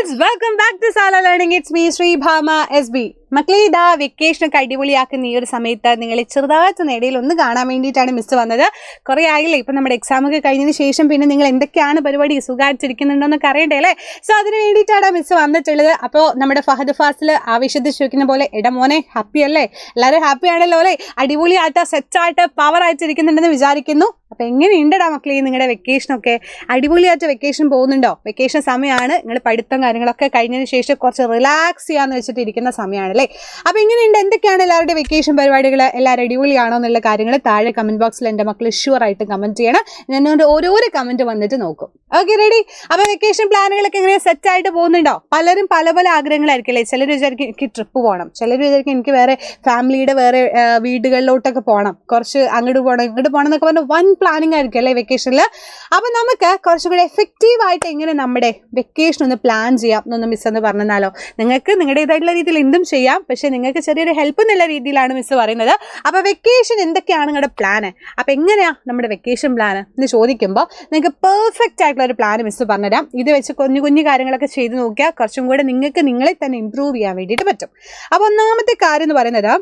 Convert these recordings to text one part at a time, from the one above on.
friends, welcome back to Sala Learning. It's me, Sri Bhama SB. മക്കളെ ഇതാ വെക്കേഷനൊക്കെ അടിപൊളിയാക്കുന്ന ഈ ഒരു സമയത്ത് നിങ്ങളെ ചെറുതായിട്ട് ഇടയിൽ ഒന്ന് കാണാൻ വേണ്ടിയിട്ടാണ് മിസ് വന്നത്. കുറേ ആയില്ലേ ഇപ്പം നമ്മുടെ എക്സാമൊക്കെ കഴിഞ്ഞതിന് ശേഷം പിന്നെ നിങ്ങൾ എന്തൊക്കെയാണ് പരിപാടി സുഖമായിട്ടിരിക്കുന്നുണ്ടോന്നൊക്കെ അറിയണ്ടേ അല്ലേ? സോ അതിന് വേണ്ടിയിട്ടാണ് മിസ് വന്നിട്ടുള്ളത്. അപ്പോൾ നമ്മുടെ ഫഹദ് ഫാസിൽ ആവേശത്തിൽ ചോദിക്കുന്ന പോലെ ഇടമോനെ ഹാപ്പി അല്ലേ? എല്ലാവരും ഹാപ്പി ആണല്ലോ അല്ലേ? അടിപൊളിയായിട്ട് സെറ്റായിട്ട് പവർ ആയിട്ടിരിക്കുന്നുണ്ടെന്ന് വിചാരിക്കുന്നു. അപ്പോൾ എങ്ങനെയുണ്ടടാ മക്കളെ നിങ്ങളുടെ വെക്കേഷനൊക്കെ? അടിപൊളിയായിട്ട് വെക്കേഷൻ പോകുന്നുണ്ടോ? വെക്കേഷൻ സമയമാണ്, നിങ്ങൾ പഠിത്തം കാര്യങ്ങളൊക്കെ കഴിഞ്ഞതിന് ശേഷം കുറച്ച് റിലാക്സ് ചെയ്യാന്ന് വെച്ചിട്ട് ഇരിക്കുന്ന സമയമാണ് അല്ലേ? അപ്പോൾ എങ്ങനെയുണ്ട്, എന്തൊക്കെയാണ് എല്ലാവരുടെ വെക്കേഷൻ പരിപാടികൾ? എല്ലാവരും അടിപൊളിയാണോ എന്നുള്ള കാര്യങ്ങൾ താഴെ കമന്റ് ബോക്സിൽ എൻ്റെ മക്കൾ ഷുവറായിട്ട് കമന്റ് ചെയ്യണം. ഞാനോട് ഓരോരോ കമന്റ് വന്നിട്ട് നോക്കും. Okay, ready? അപ്പോൾ വെക്കേഷൻ പ്ലാനുകളൊക്കെ എങ്ങനെ സെറ്റ് ആയിട്ട് പോകുന്നുണ്ടോ? പലരും പല പല ആഗ്രഹങ്ങളായിരിക്കും അല്ലേ? ചിലർ വിചാരിക്കും എനിക്ക് ട്രിപ്പ് പോകണം, ചിലർ വിചാരിക്കും എനിക്ക് വേറെ ഫാമിലിയുടെ വേറെ വീടുകളിലോട്ടൊക്കെ പോകണം, കുറച്ച് അങ്ങോട്ട് പോകണം ഇങ്ങോട്ട് പോകണം എന്നൊക്കെ പറഞ്ഞാൽ വൺ പ്ലാനിങ് ആയിരിക്കും അല്ലേ വെക്കേഷനിൽ. അപ്പം നമുക്ക് കുറച്ചും കൂടി എഫക്റ്റീവായിട്ട് എങ്ങനെ നമ്മുടെ വെക്കേഷൻ ഒന്ന് പ്ലാൻ ചെയ്യാം എന്നൊന്ന് മിസ് എന്ന് പറഞ്ഞാലോ? നിങ്ങൾക്ക് നിങ്ങളുടേതായിട്ടുള്ള രീതിയിൽ എന്തും ചെയ്യാം, പക്ഷേ നിങ്ങൾക്ക് ചെറിയൊരു ഹെൽപ്പ് എന്നുള്ള രീതിയിലാണ് മിസ് പറയുന്നത്. അപ്പോൾ വെക്കേഷൻ എന്തൊക്കെയാണ് നിങ്ങളുടെ പ്ലാന്? അപ്പോൾ എങ്ങനെയാണ് നമ്മുടെ വെക്കേഷൻ പ്ലാന് എന്ന് ചോദിക്കുമ്പോൾ നിങ്ങൾക്ക് പെർഫെക്റ്റ് ആയിട്ടുള്ള ഒരു പ്ലാൻ മിസ് പറഞ്ഞുതരാം. ഇത് വെച്ച് കുഞ്ഞു കുഞ്ഞു കാര്യങ്ങളൊക്കെ ചെയ്ത് നോക്കിയാൽ കുറച്ചും കൂടെ നിങ്ങൾക്ക് നിങ്ങളെ തന്നെ ഇമ്പ്രൂവ് ചെയ്യാൻ വേണ്ടിയിട്ട് പറ്റും. അപ്പോൾ ഒന്നാമത്തെ കാര്യം എന്ന് പറയുന്നത്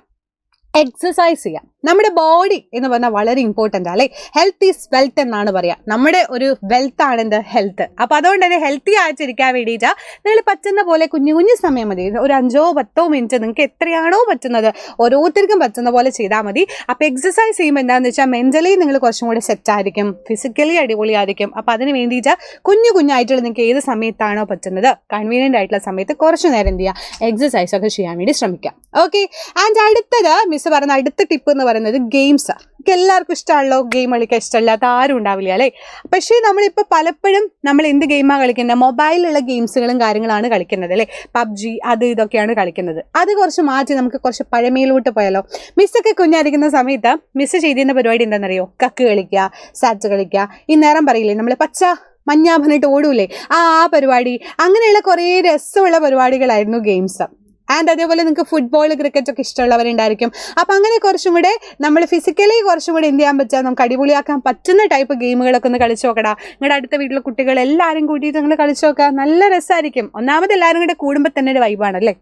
എക്സസൈസ് ചെയ്യാം. നമ്മുടെ ബോഡി എന്ന് പറഞ്ഞാൽ വളരെ ഇമ്പോർട്ടൻ്റ് അല്ലേ? ഹെൽത്ത് ഈസ് വെൽത്ത് എന്നാണ് പറയുക. നമ്മുടെ ഒരു വെൽത്ത് ആണ് എന്ത്? ഹെൽത്ത്. അപ്പോൾ അതുകൊണ്ട് തന്നെ ഹെൽത്തി ആയിട്ടിരിക്കാൻ വേണ്ടിയിട്ട് നിങ്ങൾ പറ്റുന്ന പോലെ കുഞ്ഞു കുഞ്ഞു സമയം മതി, ഒരു 5-10 മിനിറ്റ് നിങ്ങൾക്ക് എത്രയാണോ പറ്റുന്നത് ഓരോരുത്തർക്കും പറ്റുന്ന പോലെ ചെയ്താൽ മതി. അപ്പോൾ എക്സസൈസ് ചെയ്യുമ്പോൾ എന്താണെന്ന് വെച്ചാൽ മെൻ്റലി നിങ്ങൾ കുറച്ചും കൂടെ സെറ്റായിരിക്കും, ഫിസിക്കലി അടിപൊളിയായിരിക്കും. അപ്പോൾ അതിന് വേണ്ടിയിട്ട് കുഞ്ഞു കുഞ്ഞായിട്ടുള്ള നിങ്ങൾക്ക് ഏത് സമയത്താണോ പറ്റുന്നത് കൺവീനിയൻ്റ് ആയിട്ടുള്ള സമയത്ത് കുറച്ച് നേരം എന്ത് ചെയ്യുക, എക്സസൈസ് ഒക്കെ ചെയ്യാൻ വേണ്ടി ശ്രമിക്കാം. ഓക്കെ, ആൻഡ് അടുത്തത് മിസ് പറഞ്ഞ അടുത്ത ടിപ്പ് എന്ന് പറയുന്നത് ഗെയിംസ്. എല്ലാവർക്കും ഇഷ്ടമാണല്ലോ ഗെയിം കളിക്കാൻ, ഇഷ്ടമില്ലാത്ത ആരും ഉണ്ടാവില്ല അല്ലേ? പക്ഷേ നമ്മളിപ്പോൾ പലപ്പോഴും നമ്മൾ എന്ത് ഗെയിമാണ് കളിക്കുന്നത്? മൊബൈലിലുള്ള ഗെയിംസുകളും കാര്യങ്ങളാണ് കളിക്കുന്നത് അല്ലേ? പബ്ജി അത് ഇതൊക്കെയാണ് കളിക്കുന്നത്. അത് കുറച്ച് മാറ്റി നമുക്ക് കുറച്ച് പഴമയിലോട്ട് പോയാലോ? മിസ്സൊക്കെ കുഞ്ഞായിരിക്കുന്ന സമയത്ത് മിസ്സ് ചെയ്തിരുന്ന പരിപാടി എന്താണെന്നറിയോ? കക്ക് കളിക്കുക, സാറ്റ് കളിക്കുക, ഈ നേരം പറയില്ലേ നമ്മൾ പച്ച മഞ്ഞ പറഞ്ഞിട്ട് ഓടൂലേ, ആ പരിപാടി. അങ്ങനെയുള്ള കുറേ രസമുള്ള പരിപാടികളായിരുന്നു ഗെയിംസ്. ആൻഡ് അതേപോലെ നിങ്ങൾക്ക് ഫുട്ബോൾ ക്രിക്കറ്റ് ഒക്കെ ഇഷ്ടമുള്ളവരുണ്ടായിരിക്കും. അപ്പം അങ്ങനെ കുറച്ചും കൂടെ നമ്മൾ ഫിസിക്കലി കുറച്ചും കൂടെ എന്ത് ചെയ്യാൻ പറ്റുക, നമുക്ക് അടിപൊളിയാക്കാൻ പറ്റുന്ന ടൈപ്പ് ഗെയിമുകളൊക്കെ ഒന്ന് കളിച്ചു നോക്കടാ. നിങ്ങളുടെ അടുത്ത വീട്ടിലെ കുട്ടികൾ എല്ലാവരും കൂട്ടിയിട്ട് നിങ്ങൾ കളിച്ചു നോക്കുക, നല്ല രസമായിരിക്കും. ഒന്നാമത് എല്ലാവരും കൂടെ കൂടുമ്പോൾ തന്നെ ഒരു വൈബാണല്ലേ?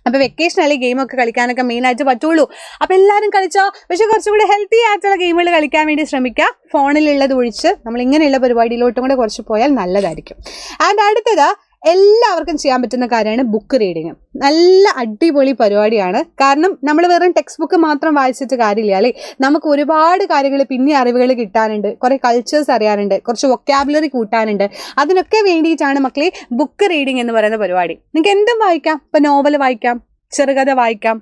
അപ്പോൾ വെക്കേഷനല്ലേ ഗെയിമൊക്കെ കളിക്കാനൊക്കെ മെയിനായിട്ട് പറ്റുള്ളൂ. അപ്പോൾ എല്ലാവരും കളിച്ചോ, പക്ഷേ കുറച്ചും കൂടെ ഹെൽത്തി ആയിട്ടുള്ള ഗെയിമുകൾ കളിക്കാൻ വേണ്ടി ശ്രമിക്കുക. ഫോണിലുള്ളത് ഒഴിച്ച് നമ്മൾ ഇങ്ങനെയുള്ള പരിപാടിയിലോട്ടും കൂടെ കുറച്ച് പോയാൽ നല്ലതായിരിക്കും. ആൻഡ് അടുത്തത് എല്ലാവർക്കും ചെയ്യാൻ പറ്റുന്ന കാര്യമാണ് ബുക്ക് റീഡിങ്. നല്ല അടിപൊളി പരിപാടിയാണ്. കാരണം നമ്മൾ വെറും ടെക്സ്റ്റ് ബുക്ക് മാത്രം വായിച്ചിട്ട് കാര്യമില്ല അല്ലേ? നമുക്ക് ഒരുപാട് കാര്യങ്ങൾ പിന്നെ അറിവുകൾ കിട്ടാനുണ്ട്, കുറേ കൾച്ചേഴ്സ് അറിയാനുണ്ട്, കുറച്ച് വൊക്കാബുലറി കൂട്ടാനുണ്ട്. അതിനൊക്കെ വേണ്ടിയിട്ടാണ് മക്കളെ ബുക്ക് റീഡിങ് എന്ന് പറയുന്ന പരിപാടി. നിങ്ങൾക്ക് എന്തും വായിക്കാം. ഇപ്പം നോവൽ വായിക്കാം, ചെറുകഥ വായിക്കാം,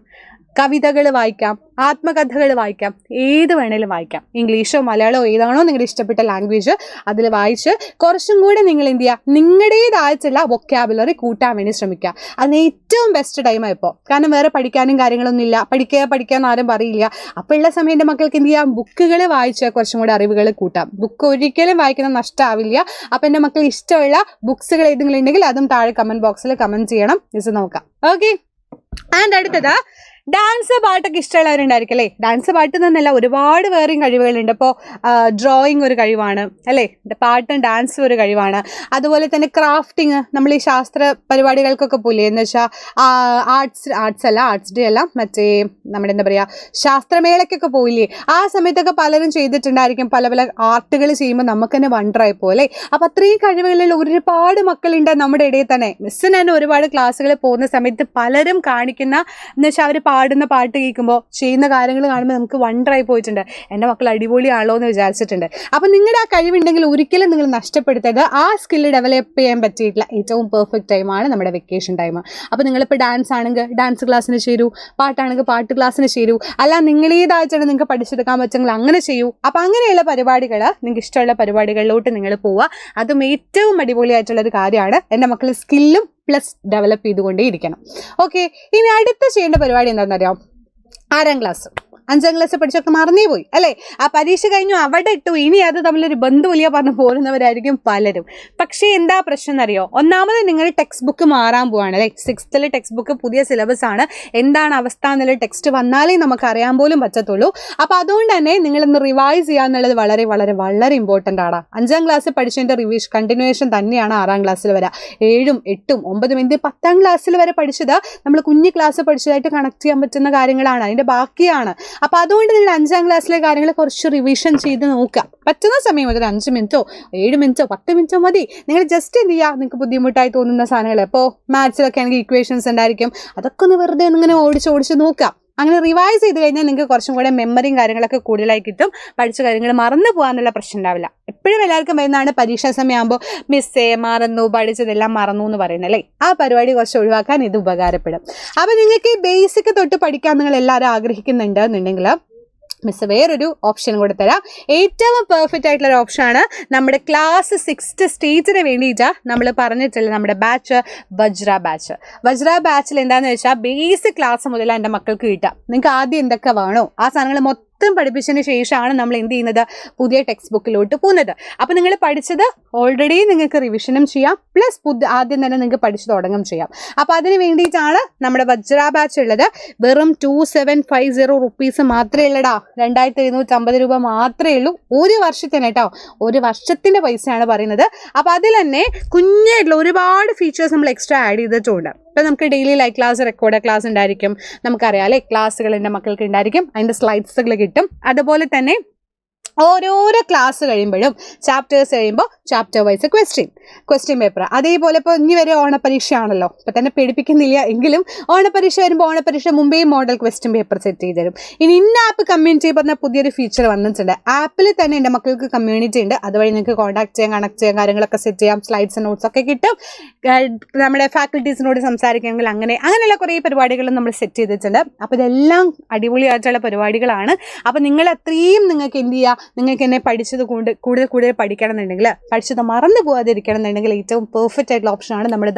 കവിതകൾ വായിക്കാം, ആത്മകഥകൾ വായിക്കാം, ഏത് വേണേലും വായിക്കാം. ഇംഗ്ലീഷോ മലയാളമോ ഏതാണോ നിങ്ങളുടെ ഇഷ്ടപ്പെട്ട ലാംഗ്വേജ് അതിൽ വായിച്ച് കുറച്ചും കൂടെ നിങ്ങൾ എന്ത് ചെയ്യുക, നിങ്ങളുടേതായിട്ടുള്ള വൊക്കാബുലറി കൂട്ടാൻ വേണ്ടി ശ്രമിക്കുക. അതിന് ഏറ്റവും ബെസ്റ്റ് ടൈമാണ് ഇപ്പോൾ. കാരണം വേറെ പഠിക്കാനും കാര്യങ്ങളൊന്നും ഇല്ല, പഠിക്കാമെന്ന് ആരും പറയില്ല. അപ്പോൾ ഉള്ള സമയം എൻ്റെ മക്കൾക്ക് എന്ത് ചെയ്യാം, ബുക്കുകൾ വായിച്ച് കുറച്ചും കൂടെ അറിവുകൾ കൂട്ടാം. ബുക്ക് ഒരിക്കലും വായിക്കുന്ന നഷ്ടമാവില്ല. അപ്പോൾ എൻ്റെ മക്കൾ ഇഷ്ടമുള്ള ബുക്സുകൾ ഏതെങ്കിലും ഉണ്ടെങ്കിൽ അതും താഴെ കമൻറ്റ് ബോക്സിൽ കമൻറ്റ് ചെയ്യണം, ഇത് നോക്കാം. ഓക്കെ, ആൻഡ് അടുത്തത് ഡാൻസ് പാട്ടൊക്കെ ഇഷ്ടമുള്ളവരുണ്ടായിരിക്കും അല്ലേ? ഡാൻസ് പാട്ട് തന്നെയല്ല, ഒരുപാട് വേറെയും കഴിവുകളുണ്ട്. ഇപ്പോൾ ഡ്രോയിങ് ഒരു കഴിവാണ് അല്ലേ? പാട്ടും ഡാൻസും ഒരു കഴിവാണ്. അതുപോലെ തന്നെ ക്രാഫ്റ്റിങ്, നമ്മൾ ഈ ശാസ്ത്ര പരിപാടികൾക്കൊക്കെ പോലെ എന്ന് വെച്ചാൽ ആർട്സ് ഡേ അല്ല, മറ്റേ നമ്മുടെ എന്താ പറയുക ശാസ്ത്രമേളയ്ക്കൊക്കെ പോയില്ലേ, ആ സമയത്തൊക്കെ പലരും ചെയ്തിട്ടുണ്ടായിരിക്കും. പല പല ആർട്ടുകൾ ചെയ്യുമ്പോൾ നമുക്ക് തന്നെ വണ്ടറായി പോലെ. അപ്പോൾ അത്രയും കഴിവുകളുള്ള ഒരുപാട് മക്കളുണ്ട് നമ്മുടെ ഇടയിൽ തന്നെ. മിസ്സിന് തന്നെ ഒരുപാട് ക്ലാസ്സുകൾ പോകുന്ന സമയത്ത് പലരും കാണിക്കുന്ന എന്ന് വെച്ചാൽ അവർ പാടുന്ന പാട്ട് കേൾക്കുമ്പോൾ ചെയ്യുന്ന കാര്യങ്ങൾ കാണുമ്പോൾ നമുക്ക് വണ്ടറായി പോയിട്ടുണ്ട്. എൻ്റെ മക്കൾ അടിപൊളിയാണല്ലോ എന്ന് വിചാരിച്ചിട്ടുണ്ട്. അപ്പോൾ നിങ്ങളുടെ ആ കഴിവുണ്ടെങ്കിൽ ഒരിക്കലും നിങ്ങൾ നഷ്ടപ്പെടുത്തരുത്. ആ സ്കില്ല് ഡെവലപ്പ് ചെയ്യാൻ പറ്റിയിട്ടുള്ള ഏറ്റവും പെർഫെക്റ്റ് ടൈമാണ് നമ്മുടെ വെക്കേഷൻ ടൈം. അപ്പോൾ നിങ്ങളിപ്പോൾ ഡാൻസ് ആണെങ്കിൽ ഡാൻസ് ക്ലാസ്സിന് ചേരൂ, പാട്ടാണെങ്കിൽ പാട്ട് ക്ലാസ്സിന് ചേരൂ, അല്ല നിങ്ങളേതായിട്ടാണ് നിങ്ങൾക്ക് പഠിച്ചെടുക്കാൻ പറ്റുമെങ്കിൽ അങ്ങനെ ചെയ്യൂ. അപ്പോൾ അങ്ങനെയുള്ള പരിപാടികൾ, നിങ്ങൾക്ക് ഇഷ്ടമുള്ള പരിപാടികളിലോട്ട് നിങ്ങൾ പോവുക. അതും ഏറ്റവും അടിപൊളിയായിട്ടുള്ളൊരു കാര്യമാണ്. എൻ്റെ മക്കൾ സ്കില്ലും പ്ലസ് ഡെവലപ്പ് ചെയ്തുകൊണ്ടേ ഇരിക്കണം. ഓക്കെ, ഇനി അടുത്ത ചെയ്യേണ്ട പരിപാടി എന്താണെന്നറിയാം? 6ാം ക്ലാസ്. 5ാം ക്ലാസ് പഠിച്ചൊക്കെ മറന്നേ പോയി അല്ലേ? ആ പരീക്ഷ കഴിഞ്ഞു അവിടെ ഇട്ടു, ഇനി അത് തമ്മിലൊരു ബന്ധമില്ല പറഞ്ഞ് പോരുന്നവരായിരിക്കും പലരും. പക്ഷേ എന്താ പ്രശ്നം എന്നറിയോ? ഒന്നാമത് നിങ്ങൾ ടെക്സ്റ്റ് ബുക്ക് മാറാൻ പോവാണ് അല്ലേ? 6th ടെക്സ്റ്റ് ബുക്ക് പുതിയ സിലബസ് ആണ്. എന്താണ് അവസ്ഥ എന്നുള്ള ടെക്സ്റ്റ് വന്നാലേ നമുക്ക് അറിയാൻ പോലും പറ്റത്തുള്ളൂ. അപ്പോൾ അതുകൊണ്ട് തന്നെ നിങ്ങളൊന്ന് റിവൈസ് ചെയ്യുക എന്നുള്ളത് വളരെ വളരെ വളരെ ഇമ്പോർട്ടൻ്റ് ആണ്. 5ാം ക്ലാസ് പഠിച്ചതിൻ്റെ കണ്ടിന്യൂവേഷൻ തന്നെയാണ് 6ാം ക്ലാസ്സിൽ വരെ. 7ഉം 8ഉം 9ഉം എന്ത് 10ാം ക്ലാസ്സിൽ വരെ പഠിച്ചത് നമ്മൾ കുഞ്ഞു ക്ലാസ് പഠിച്ചതായിട്ട് കണക്ട് ചെയ്യാൻ പറ്റുന്ന കാര്യങ്ങളാണ്, അതിൻ്റെ ബാക്കിയാണ്. അപ്പോൾ അതുകൊണ്ട് നിങ്ങൾ 5ാം ക്ലാസ്സിലെ കാര്യങ്ങൾ കുറച്ച് റിവിഷൻ ചെയ്ത് നോക്കുക. പറ്റുന്ന സമയം ഒരു 5 മിനിറ്റോ 7 മിനിറ്റോ 10 മിനിറ്റോ മതി. നിങ്ങൾ ജസ്റ്റ് എന്ത് ചെയ്യുക, നിങ്ങൾക്ക് ബുദ്ധിമുട്ടായി തോന്നുന്ന സാധനങ്ങൾ, ഇപ്പോൾ മാത്സിലൊക്കെ ആണെങ്കിൽ ഇക്വേഷൻസ് ഉണ്ടായിരിക്കും, അതൊക്കെ ഒന്ന് വെറുതെ ഇങ്ങനെ ഓടിച്ച് നോക്കുക. അങ്ങനെ റിവൈസ് ചെയ്ത് കഴിഞ്ഞാൽ നിങ്ങൾക്ക് കുറച്ചും കൂടെ മെമ്മറിയും കാര്യങ്ങളൊക്കെ കൂടുതലായി കിട്ടും. പഠിച്ച കാര്യങ്ങൾ മറന്നു പോകാനുള്ള പ്രശ്നം ഉണ്ടാവില്ല. എപ്പോഴും എല്ലാവർക്കും വരുന്നതാണ് പരീക്ഷാ സമയമാകുമ്പോൾ മിസ്സേ മറന്നു, പഠിച്ചതെല്ലാം മറന്നു എന്ന് പറയുന്നത് അല്ലേ? ആ പരിപാടി കുറച്ച് ഒഴിവാക്കാൻ ഇത് ഉപകാരപ്പെടും. അപ്പോൾ നിങ്ങൾക്ക് ഈ ബേസിക് തൊട്ട് പഠിക്കാൻ നിങ്ങൾ എല്ലാവരും ആഗ്രഹിക്കുന്നുണ്ട് എന്നുണ്ടെങ്കിൽ മിസ് വേറൊരു ഓപ്ഷൻ കൂടെ തരാം. ഏറ്റവും പെർഫെക്റ്റ് ആയിട്ടുള്ള ഒരു ഓപ്ഷനാണ് നമ്മുടെ ക്ലാസ് 6th സ്റ്റേജിന് വേണ്ടിയിട്ട് നമ്മൾ പറഞ്ഞിട്ടുള്ള നമ്മുടെ ബാച്ച് വജ്ര ബാച്ചിൽ എന്താണെന്ന് വെച്ചാൽ ബേസിക് ക്ലാസ് മുതൽ എൻ്റെ മക്കൾക്ക് കിട്ടുക. നിങ്ങൾക്ക് ആദ്യം എന്തൊക്കെ വേണോ ആ സാധനങ്ങൾ മൊത്തം പഠിപ്പിച്ചതിന് ശേഷമാണ് നമ്മൾ എന്ത് ചെയ്യുന്നത്, പുതിയ ടെക്സ്റ്റ് ബുക്കിലോട്ട് പോകുന്നത്. അപ്പോൾ നിങ്ങൾ പഠിച്ചത് ഓൾറെഡി നിങ്ങൾക്ക് റിവിഷനും ചെയ്യാം, പ്ലസ് ആദ്യം തന്നെ നിങ്ങൾക്ക് പഠിച്ചു തുടങ്ങും ചെയ്യാം. അപ്പോൾ അതിന് വേണ്ടിയിട്ടാണ് നമ്മുടെ വജ്ര ബാച്ച് ഉള്ളത്. വെറും 2750 റുപ്പീസ് മാത്രമേ ഉള്ളടാ, 2750 രൂപ മാത്രമേ ഉള്ളൂ ഒരു വർഷത്തിന് കേട്ടോ. ഒരു വർഷത്തിൻ്റെ പൈസയാണ് പറയുന്നത്. അപ്പോൾ അതിൽ തന്നെ കുഞ്ഞായിട്ടുള്ള ഒരുപാട് ഫീച്ചേഴ്സ് നമ്മൾ എക്സ്ട്രാ ആഡ് ചെയ്തിട്ടുണ്ട്. ഇപ്പോൾ നമുക്ക് daily live class, record class ഉണ്ടായിരിക്കും, നമുക്കറിയാം അല്ലേ? ക്ലാസ്സുകൾ എൻ്റെ മക്കൾക്ക് ഉണ്ടായിരിക്കും, അതിൻ്റെ സ്ലൈഡ്സുകൾ കിട്ടും. അതുപോലെ തന്നെ ഓരോരോ ക്ലാസ് കഴിയുമ്പോഴും ചാപ്റ്റേഴ്സ് കഴിയുമ്പോൾ ചാപ്റ്റർ വൈസ് ക്വസ്റ്റ്യൻ പേപ്പർ. അതേപോലെ ഇപ്പോൾ ഇനി വരെ ഓണപ്പരീക്ഷയാണല്ലോ, ഇപ്പോൾ തന്നെ പേടിപ്പിക്കുന്നില്ല എങ്കിലും ഓണപ്പരീക്ഷ വരുമ്പോൾ ഓണപ്പരീക്ഷ മുമ്പേ മോഡൽ ക്വസ്റ്റ്യൻ പേപ്പർ സെറ്റ് ചെയ്ത് തരും. ഇനി ഇന്ന ആപ്പ് കമ്മ്യൂണിറ്റി പറഞ്ഞ പുതിയൊരു ഫീച്ചർ വന്നിട്ടുണ്ട്. ആപ്പിൽ തന്നെ എൻ്റെ മക്കൾക്ക് കമ്മ്യൂണിറ്റി ഉണ്ട്, അതുവഴി നിങ്ങൾക്ക് കോൺടാക്ട് ചെയ്യാൻ, കണക്ട് ചെയ്യാൻ, കാര്യങ്ങളൊക്കെ സെറ്റ് ചെയ്യാം, സ്ലൈഡ്സ് നോട്ട്സ് ഒക്കെ കിട്ടും. നമ്മുടെ ഫാക്കൽറ്റീസിനോട് സംസാരിക്കണമെങ്കിൽ അങ്ങനെയുള്ള കുറേ പരിപാടികളും നമ്മൾ സെറ്റ് ചെയ്തിട്ടുണ്ട്. അപ്പോൾ ഇതെല്ലാം അടിപൊളിയായിട്ടുള്ള പരിപാടികളാണ്. അപ്പോൾ നിങ്ങൾ അത്രയും നിങ്ങൾക്ക് എന്ത് ചെയ്യുക, നിങ്ങൾക്ക് എന്നെ പഠിച്ചത് കൊണ്ട് കൂടുതൽ പഠിക്കണം എന്നുണ്ടെങ്കിൽ, പഠിച്ചത് മറന്നു പോകാതിരിക്കണം എന്നുണ്ടെങ്കിൽ ഏറ്റവും പെർഫെക്റ്റ് ആയിട്ടുള്ള ഓപ്ഷനാണ് നമ്മുടെ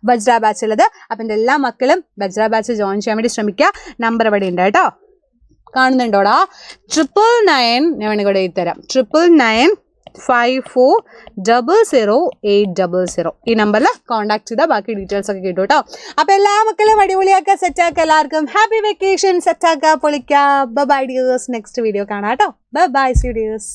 വജ്ര ബാച്ച് ഉള്ളത്. അപ്പം എൻ്റെ എല്ലാ മക്കളും വജ്ര ബാച്ച് ജോയിൻ ചെയ്യാൻ വേണ്ടി ശ്രമിക്കുക. നമ്പർ ഇവിടെ ഉണ്ട് കേട്ടോ, കാണുന്നുണ്ടോടാ? 999, ഞാൻ വേണമെങ്കിൽ ഇവിടെ എഴുതിത്തരാം, 99954000800. ഈ നമ്പറിൽ കോൺടാക്ട് ചെയ്താൽ ബാക്കി ഡീറ്റെയിൽസ് ഒക്കെ കിട്ടും കേട്ടോ. അപ്പോൾ എല്ലാ മക്കളും അടിപൊളിയാക്കുക, സെറ്റാക്കുക. എല്ലാവർക്കും ഹാപ്പി വെക്കേഷൻ. സെറ്റാക്കുക, പൊളിക്കുക. By dears. നെക്സ്റ്റ് വീഡിയോ കാണാം കേട്ടോ. Bye studios.